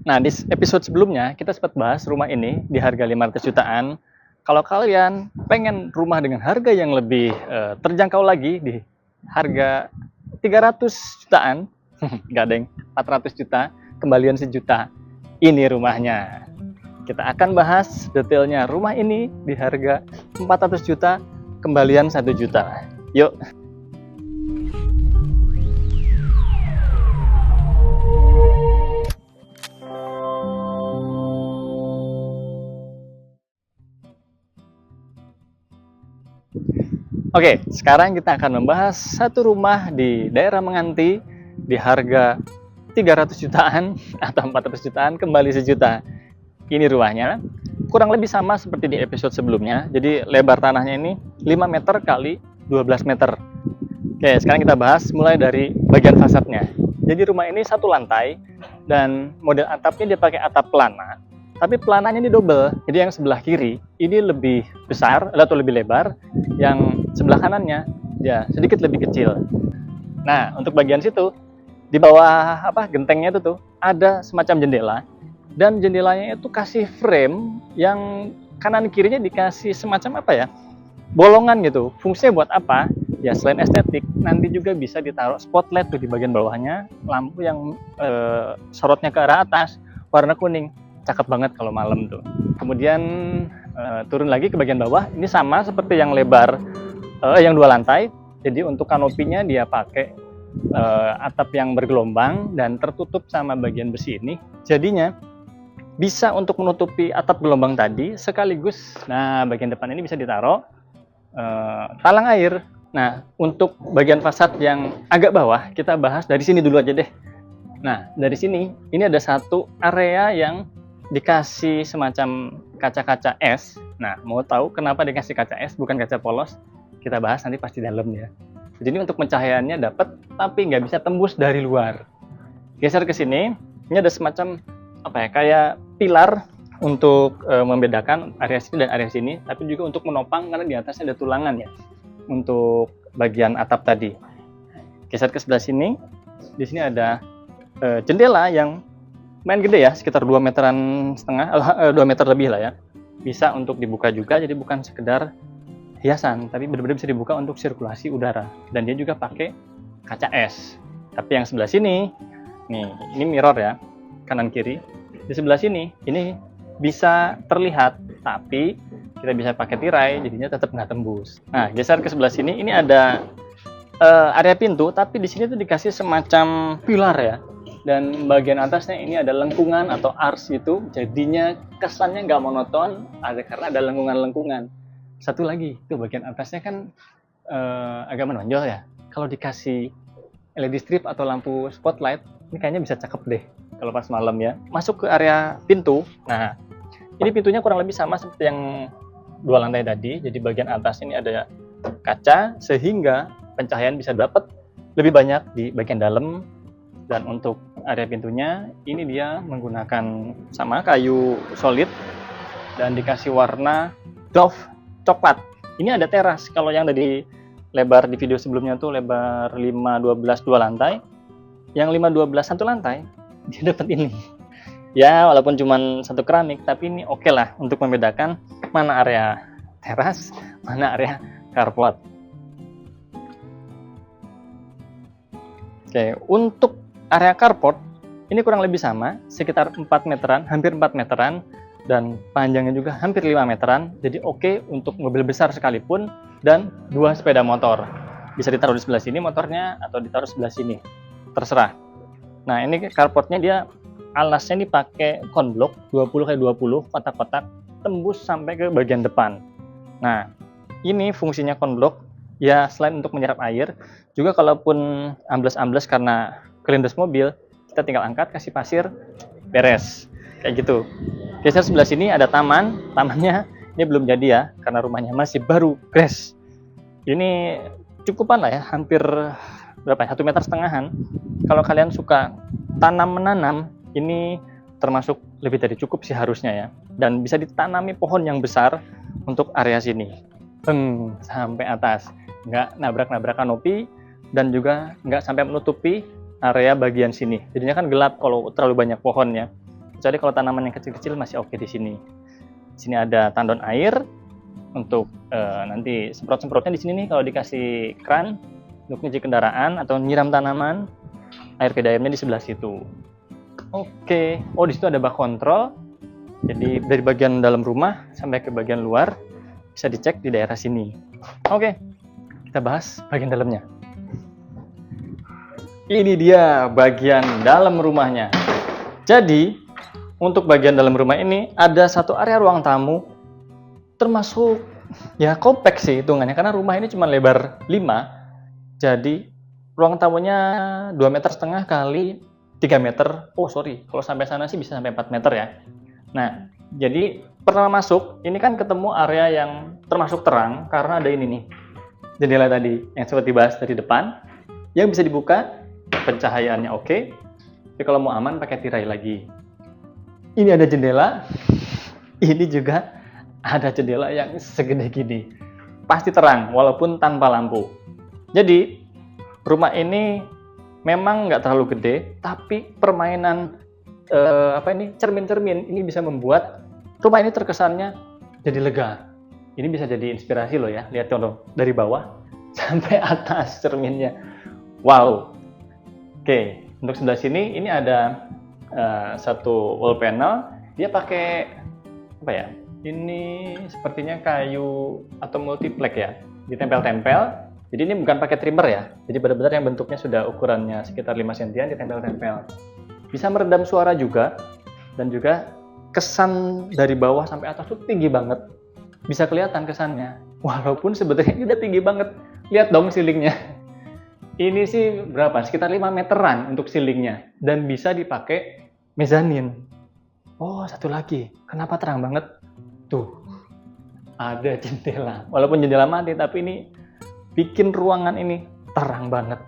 Nah, di episode sebelumnya kita sempat bahas rumah ini di harga 500 jutaan. Kalau kalian pengen rumah dengan harga yang lebih terjangkau lagi di harga 300 jutaan, nggak deng, 400 juta, kembalian sejuta. Ini rumahnya. Kita akan bahas detailnya rumah ini di harga 400 juta, kembalian 1 juta. Yuk. Oke, sekarang kita akan membahas satu rumah di daerah Menganti di harga 300 jutaan atau 400 jutaan, kembali sejuta. Ini rumahnya. Kurang lebih sama seperti di episode sebelumnya. Jadi lebar tanahnya ini 5 meter kali 12 meter. Oke, sekarang kita bahas mulai dari bagian fasadnya. Jadi rumah ini satu lantai dan model atapnya dia pakai atap pelana. Tapi pelananya ini double. Jadi yang sebelah kiri ini lebih besar atau lebih lebar, yang sebelah kanannya ya sedikit lebih kecil. Nah, untuk bagian situ di bawah gentengnya itu tuh ada semacam jendela, dan jendelanya itu kasih frame yang kanan kirinya dikasih semacam bolongan gitu. Fungsinya buat apa? Ya selain estetik, nanti juga bisa ditaruh spotlight tuh di bagian bawahnya, lampu yang sorotnya ke arah atas warna kuning. Cakep banget kalau malam tuh. Kemudian turun lagi ke bagian bawah, ini sama seperti yang lebar yang 2 lantai. Jadi untuk kanopinya dia pakai atap yang bergelombang dan tertutup sama bagian besi ini. Jadinya bisa untuk menutupi atap gelombang tadi, sekaligus nah bagian depan ini bisa ditaruh talang air. Nah, untuk bagian fasad yang agak bawah, kita bahas dari sini dulu aja deh. Nah, dari sini ini ada satu area yang dikasih semacam kaca-kaca es. Nah, mau tahu kenapa dikasih kaca es bukan kaca polos? Kita bahas nanti pasti dalam ya. Jadi untuk pencahayaannya dapat, tapi nggak bisa tembus dari luar. Geser ke sini, ini ada semacam kayak pilar untuk membedakan area sini dan area sini, tapi juga untuk menopang karena di atasnya ada tulangan ya untuk bagian atap tadi. Geser ke sebelah sini, di sini ada jendela yang main gede ya, sekitar 2 meteran setengah, 2 meter lebih lah ya. Bisa untuk dibuka juga, jadi bukan sekedar hiasan, tapi benar-benar bisa dibuka untuk sirkulasi udara. Dan dia juga pakai kaca es. Tapi yang sebelah sini, nih, ini mirror ya, kanan kiri. Di sebelah sini, ini bisa terlihat, tapi kita bisa pakai tirai, jadinya tetap nggak tembus. Nah, geser ke sebelah sini, ini ada area pintu, tapi di sini tuh dikasih semacam pilar ya. Dan bagian atasnya ini ada lengkungan atau ars gitu, jadinya kesannya nggak monoton, karena ada lengkungan-lengkungan. Satu lagi, tuh bagian atasnya kan agak menonjol ya. Kalau dikasih LED strip atau lampu spotlight, ini kayaknya bisa cakep deh kalau pas malam ya. Masuk ke area pintu, nah ini pintunya kurang lebih sama seperti yang 2 lantai tadi. Jadi bagian atas ini ada kaca, sehingga pencahayaan bisa dapat lebih banyak di bagian dalam. Dan untuk area pintunya ini dia menggunakan sama kayu solid dan dikasih warna doff coklat. Ini ada teras. Kalau yang dari lebar di video sebelumnya tuh lebar 512 2 lantai, yang 512 1 lantai dia dapat ini. Ya walaupun cuma satu keramik, tapi ini oke lah untuk membedakan mana area teras, mana area carport. Oke, untuk area carport ini kurang lebih sama, sekitar 4 meteran, hampir 4 meteran, dan panjangnya juga hampir 5 meteran. Jadi oke untuk mobil besar sekalipun, dan 2 sepeda motor. Bisa ditaruh di sebelah sini motornya atau ditaruh sebelah sini, terserah. Nah, ini carportnya dia alasnya ini pakai konblok 20x20 kotak-kotak, tembus sampai ke bagian depan. Nah, ini fungsinya konblok ya, selain untuk menyerap air, juga kalaupun ambles-ambles karena kelindes mobil, kita tinggal angkat, kasih pasir, beres. Kayak gitu. Geser sebelah sini ada taman. Tamannya ini belum jadi ya, karena rumahnya masih baru, fresh. Ini cukupan lah ya, hampir 1,5 meter. Kalau kalian suka tanam-menanam, ini termasuk lebih dari cukup sih harusnya ya. Dan bisa ditanami pohon yang besar untuk area sini. Sampai atas. Nggak nabrak-nabrak kanopi, dan juga nggak sampai menutupi area bagian sini. Jadinya kan gelap kalau terlalu banyak pohonnya. Kecuali kalau tanaman yang kecil-kecil masih oke di sini. Di sini ada tandon air untuk nanti semprot-semprotnya di sini nih kalau dikasih kran untuk nyuci kendaraan atau nyiram tanaman. Air PDAM-nya di sebelah situ. Oke. Oh, di situ ada bak kontrol. Jadi dari bagian dalam rumah sampai ke bagian luar bisa dicek di daerah sini. Oke. Kita bahas bagian dalamnya. Ini dia bagian dalam rumahnya. Jadi, untuk bagian dalam rumah ini ada satu area ruang tamu termasuk ya kompleks sih hitungannya karena rumah ini cuma lebar 5. Jadi ruang tamunya 2,5 meter kali 3 meter. Oh sorry, kalau sampai sana sih bisa sampai 4 meter ya. Nah, jadi pertama masuk ini kan ketemu area yang termasuk terang karena ada ini nih jendela tadi yang sempat dibahas dari depan yang bisa dibuka, pencahayaannya oke. Tapi kalau mau aman pakai tirai lagi. Ini ada jendela, ini juga ada jendela yang segede gini. Pasti terang walaupun tanpa lampu. Jadi rumah ini memang nggak terlalu gede, tapi permainan cermin-cermin ini bisa membuat rumah ini terkesannya jadi lega. Ini bisa jadi inspirasi loh ya. Lihat contoh dari bawah sampai atas cerminnya. Wow. Oke, untuk sebelah sini ini ada satu wall panel. Dia pakai apa ya? Ini sepertinya kayu atau multiplex ya. Ditempel-tempel. Jadi ini bukan pakai trimmer ya. Jadi benar-benar yang bentuknya sudah ukurannya sekitar 5 cm ditempel-tempel. Bisa meredam suara juga dan juga kesan dari bawah sampai atas tuh tinggi banget. Bisa kelihatan kesannya. Walaupun sebetulnya ini udah tinggi banget. Lihat dong ceilingnya. Ini sih berapa? Sekitar 5 meteran untuk ceilingnya dan bisa dipakai mezanin. Oh, satu lagi. Kenapa terang banget? Tuh. Ada jendela. Walaupun jendela mati tapi ini bikin ruangan ini terang banget.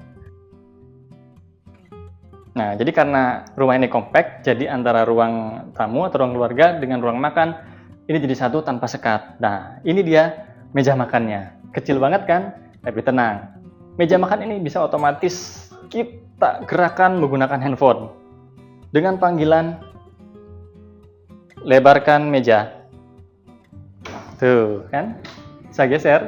Nah, jadi karena rumah ini kompak, jadi antara ruang tamu atau ruang keluarga dengan ruang makan ini jadi satu tanpa sekat. Nah, ini dia meja makannya. Kecil banget kan? Tapi tenang. Meja makan ini bisa otomatis kita gerakan menggunakan handphone. Dengan panggilan lebarkan meja. Tuh, kan? Saya geser.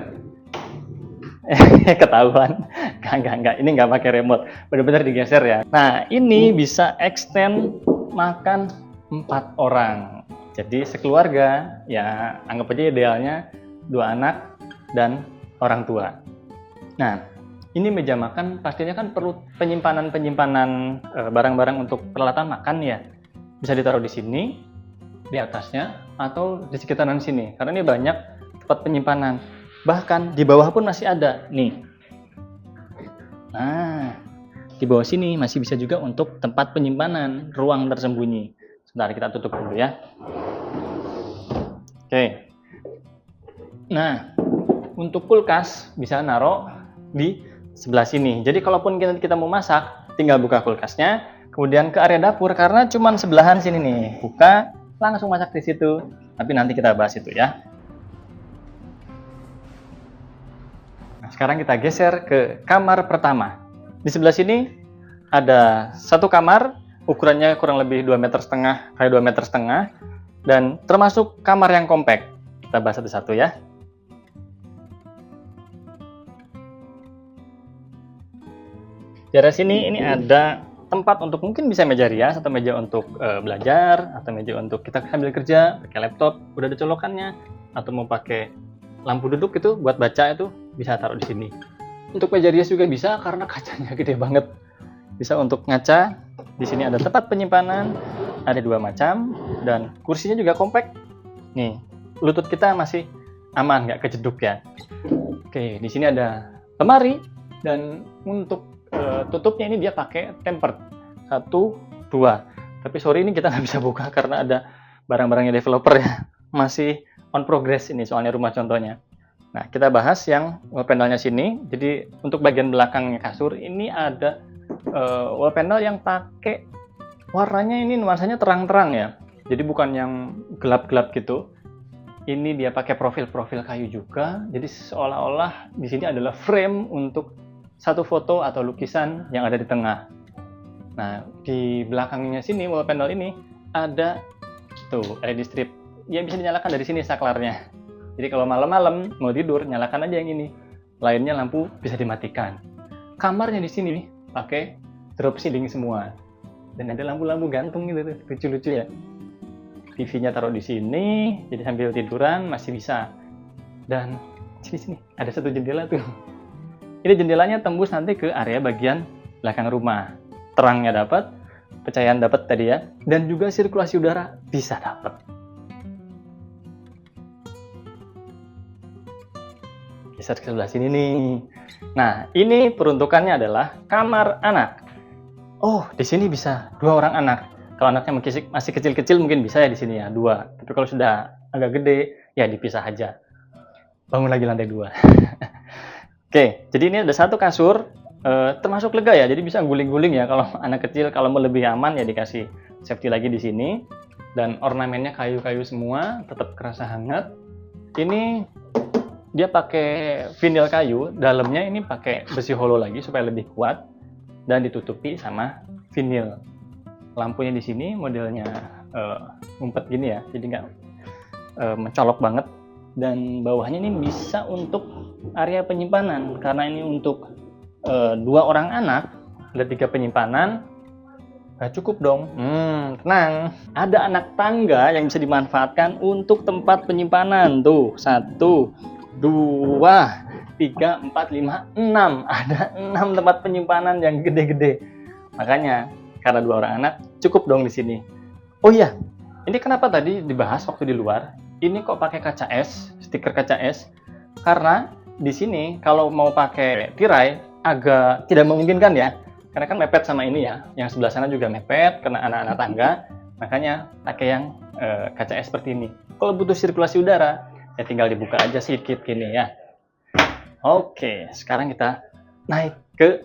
Ketahuan. Enggak. Ini nggak pakai remote. Benar-benar digeser ya. Nah, ini bisa extend makan 4 orang. Jadi sekeluarga, ya anggap aja idealnya 2 anak dan orang tua. Nah, ini meja makan pastinya kan perlu penyimpanan barang-barang untuk peralatan makan ya. Bisa ditaruh di sini, di atasnya, atau di sekitaran sini. Karena ini banyak tempat penyimpanan. Bahkan di bawah pun masih ada nih. Nah, di bawah sini masih bisa juga untuk tempat penyimpanan, ruang tersembunyi. Sebentar, kita tutup dulu ya. Oke. Nah, untuk kulkas bisa naruh di sebelah sini. Jadi kalaupun kita mau masak, tinggal buka kulkasnya, kemudian ke area dapur karena cuman sebelahan sini nih. Buka, langsung masak di situ. Tapi nanti kita bahas itu ya. Nah, sekarang kita geser ke kamar pertama. Di sebelah sini ada satu kamar, ukurannya kurang lebih 2,5 meter kali 2,5 meter dan termasuk kamar yang kompak. Kita bahas satu-satu ya. Di area sini ini ada tempat untuk mungkin bisa meja rias atau meja untuk belajar atau meja untuk kita sambil kerja, pakai laptop, udah ada colokannya, atau mau pakai lampu duduk itu buat baca itu bisa taruh di sini. Untuk meja rias juga bisa karena kacanya gede banget. Bisa untuk ngaca. Di sini ada tempat penyimpanan, ada 2 macam dan kursinya juga kompak. Nih, lutut kita masih aman, nggak kejeduk ya. Oke, di sini ada lemari dan untuk tutupnya ini dia pakai tempered 1, 2. Tapi sorry ini kita nggak bisa buka karena ada barang-barangnya developer ya. Masih on progress ini soalnya rumah contohnya. Nah, kita bahas yang wall panelnya sini. Jadi untuk bagian belakangnya kasur ini ada wall panel yang pakai warnanya ini nuansanya terang-terang ya. Jadi bukan yang gelap-gelap gitu. Ini dia pakai profil-profil kayu juga. Jadi seolah-olah di sini adalah frame untuk satu foto atau lukisan yang ada di tengah. Nah, di belakangnya sini wall panel ini ada tuh LED strip. Dia bisa dinyalakan dari sini saklarnya. Jadi kalau malam-malam mau tidur, nyalakan aja yang ini. Lainnya lampu bisa dimatikan. Kamarnya di sini nih pakai drop ceiling semua. Dan ada lampu-lampu gantung gitu tuh, lucu-lucu ya. TV-nya taruh di sini, jadi sambil tiduran masih bisa. Dan sini ada satu jendela tuh. Ini jendelanya tembus nanti ke area bagian belakang rumah. Terangnya dapat, pencahayaan dapat tadi ya, dan juga sirkulasi udara bisa dapat. Geser ke sebelah sini nih. Nah, ini peruntukannya adalah kamar anak. Oh, di sini bisa 2 orang anak. Kalau anaknya masih kecil-kecil mungkin bisa ya di sini ya 2. Tapi kalau sudah agak gede ya dipisah aja. Bangun lagi lantai 2. Oke, jadi ini ada satu kasur, termasuk lega ya. Jadi bisa guling-guling ya kalau anak kecil. Kalau mau lebih aman ya dikasih safety lagi di sini. Dan ornamennya kayu-kayu semua, tetap kerasa hangat. Ini dia pakai vinyl kayu, dalamnya ini pakai besi holo lagi supaya lebih kuat dan ditutupi sama vinyl. Lampunya di sini modelnya ngumpet gini ya, jadi nggak mencolok banget. Dan bawahnya ini bisa untuk area penyimpanan, karena ini untuk 2 orang anak, ada 3 penyimpanan. Nah, cukup dong. Tenang. Ada anak tangga yang bisa dimanfaatkan untuk tempat penyimpanan. Tuh, 1, 2, 3, 4, 5, 6. Ada 6 tempat penyimpanan yang gede-gede. Makanya, karena 2 orang anak, cukup dong di sini. Oh iya, ini kenapa tadi dibahas waktu di luar? Ini kok pakai kaca es, stiker kaca es? Karena di sini kalau mau pakai tirai agak tidak memungkinkan ya. Karena kan mepet sama ini ya. Yang sebelah sana juga mepet karena anak-anak tangga. Makanya pakai yang kaca es seperti ini. Kalau butuh sirkulasi udara, ya tinggal dibuka aja sedikit gini ya. Oke, sekarang kita naik ke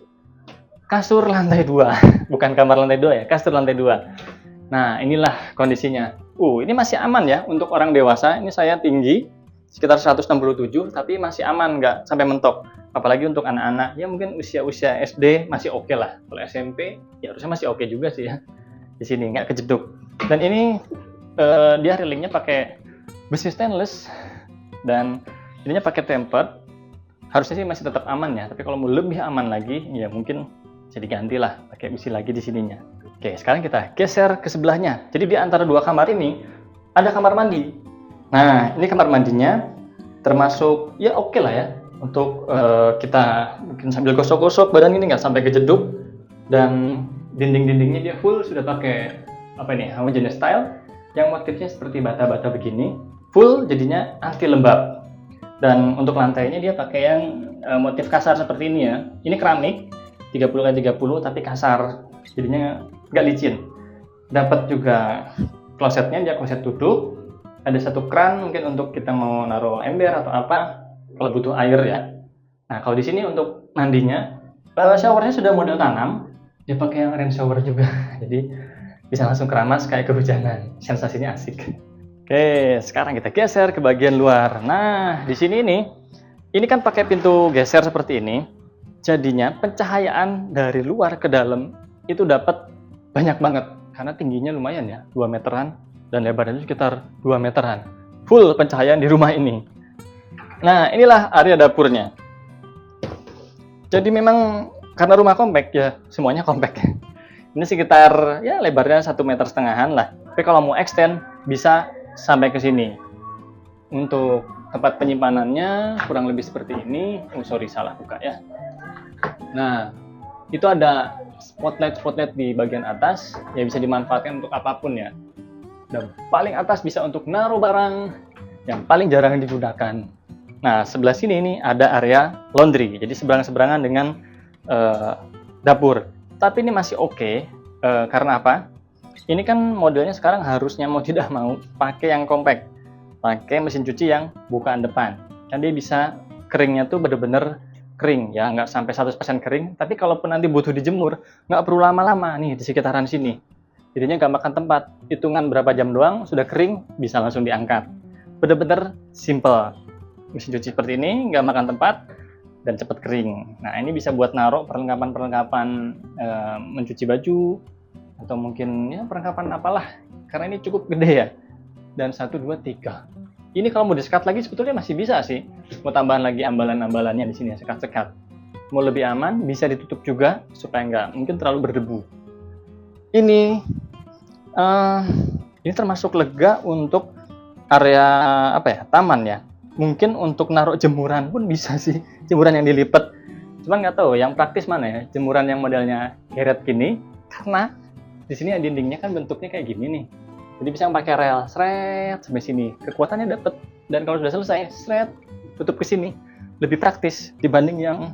kasur lantai 2. Bukan kamar lantai 2 ya, kasur lantai 2. Nah, inilah kondisinya. Ini masih aman ya untuk orang dewasa. Ini saya tinggi, sekitar 167, tapi masih aman, nggak sampai mentok. Apalagi untuk anak-anak, ya mungkin usia-usia SD masih oke lah. Kalau SMP, ya harusnya masih oke juga sih ya. Di sini, nggak kejeduk. Dan ini dia railingnya pakai besi stainless. Dan ininya pakai tempered. Harusnya sih masih tetap aman ya. Tapi kalau mau lebih aman lagi, ya mungkin jadi ganti lah, pakai besi lagi di sininya. Oke, sekarang kita geser ke sebelahnya. Jadi di antara 2 kamar ini ada kamar mandi. Nah, ini kamar mandinya termasuk ya oke lah ya untuk kita mungkin sambil gosok-gosok badan ini nggak sampai kejeduk. Dan dinding-dindingnya dia full sudah pakai apa ini, homogeneous style yang motifnya seperti bata-bata begini. Full jadinya anti lembab. Dan untuk lantainya dia pakai yang motif kasar seperti ini ya. Ini keramik 30x30 tapi kasar, jadinya nggak licin. Dapat juga klosetnya, dia kloset duduk. Ada satu kran mungkin untuk kita mau naruh ember atau apa kalau butuh air ya. Nah, kalau di sini untuk mandinya, showernya sudah model tanam. Dia pakai yang rain shower juga, jadi bisa langsung keramas kayak kehujanan. Sensasinya asik. Oke, sekarang kita geser ke bagian luar. Nah, di sini ini kan pakai pintu geser seperti ini. Jadinya pencahayaan dari luar ke dalam itu dapat banyak banget. Karena tingginya lumayan ya, 2 meteran. Dan lebarnya sekitar 2 meteran. Full pencahayaan di rumah ini. Nah, inilah area dapurnya. Jadi memang karena rumah kompak ya, semuanya kompak. Ini sekitar ya lebarnya 1,5 meter lah. Tapi kalau mau extend bisa sampai ke sini. Untuk tempat penyimpanannya kurang lebih seperti ini. Salah buka ya. Nah, itu ada spotlight di bagian atas yang bisa dimanfaatkan untuk apapun ya. Dan paling atas bisa untuk naruh barang yang paling jarang digunakan. Nah, sebelah sini ini ada area laundry. Jadi seberang-seberangan dengan dapur. Tapi ini masih oke. Karena apa? Ini kan modelnya sekarang harusnya mau tidak mau pakai yang compact. Pakai mesin cuci yang bukaan depan. Dan dia bisa keringnya tuh bener-bener kering ya, nggak sampai 100% kering. Tapi kalaupun nanti butuh dijemur, nggak perlu lama-lama nih di sekitaran sini. Jadinya nggak makan tempat. Hitungan berapa jam doang, sudah kering, bisa langsung diangkat. Bener-bener simple. Mesin cuci seperti ini, nggak makan tempat, dan cepat kering. Nah, ini bisa buat naruh perlengkapan-perlengkapan mencuci baju, atau mungkin ya perlengkapan apalah. karena ini cukup gede ya. Dan 1, 2, 3. Ini kalau mau disekat lagi sebetulnya masih bisa sih. Mau tambahan lagi ambalan-ambalannya di sini, sekat-sekat. Mau lebih aman, bisa ditutup juga supaya nggak mungkin terlalu berdebu. Ini termasuk lega untuk area taman ya. Mungkin untuk naruh jemuran pun bisa sih, jemuran yang dilipat. Cuma nggak tahu yang praktis mana ya, jemuran yang modelnya geret gini, karena di sini dindingnya kan bentuknya kayak gini nih. Jadi bisa pakai rel, seret sampai sini, kekuatannya dapat. Dan kalau sudah selesai, seret, tutup ke sini. Lebih praktis dibanding yang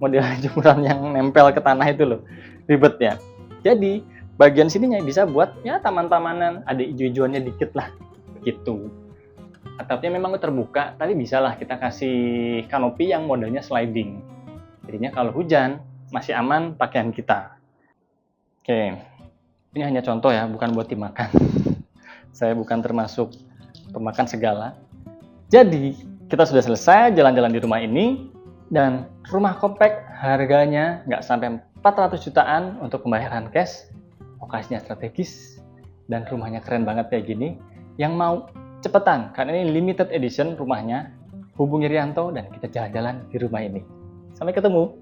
model jemuran yang nempel ke tanah itu loh, ribet ya. Jadi bagian sininya bisa buat ya taman-tamanan, ada hijau-hijauannya dikit lah, gitu. Atapnya memang terbuka, tapi bisa lah kita kasih kanopi yang modelnya sliding. Jadinya kalau hujan masih aman pakaian kita. Oke, ini hanya contoh ya, bukan buat dimakan. Saya bukan termasuk pemakan segala. Jadi kita sudah selesai jalan-jalan di rumah ini, dan rumah kompak harganya nggak sampai 400 jutaan untuk pembayaran cash. Lokasinya strategis dan rumahnya keren banget kayak gini. Yang mau cepetan, karena ini limited edition rumahnya, hubungi Rianto dan kita jalan-jalan di rumah ini. Sampai ketemu.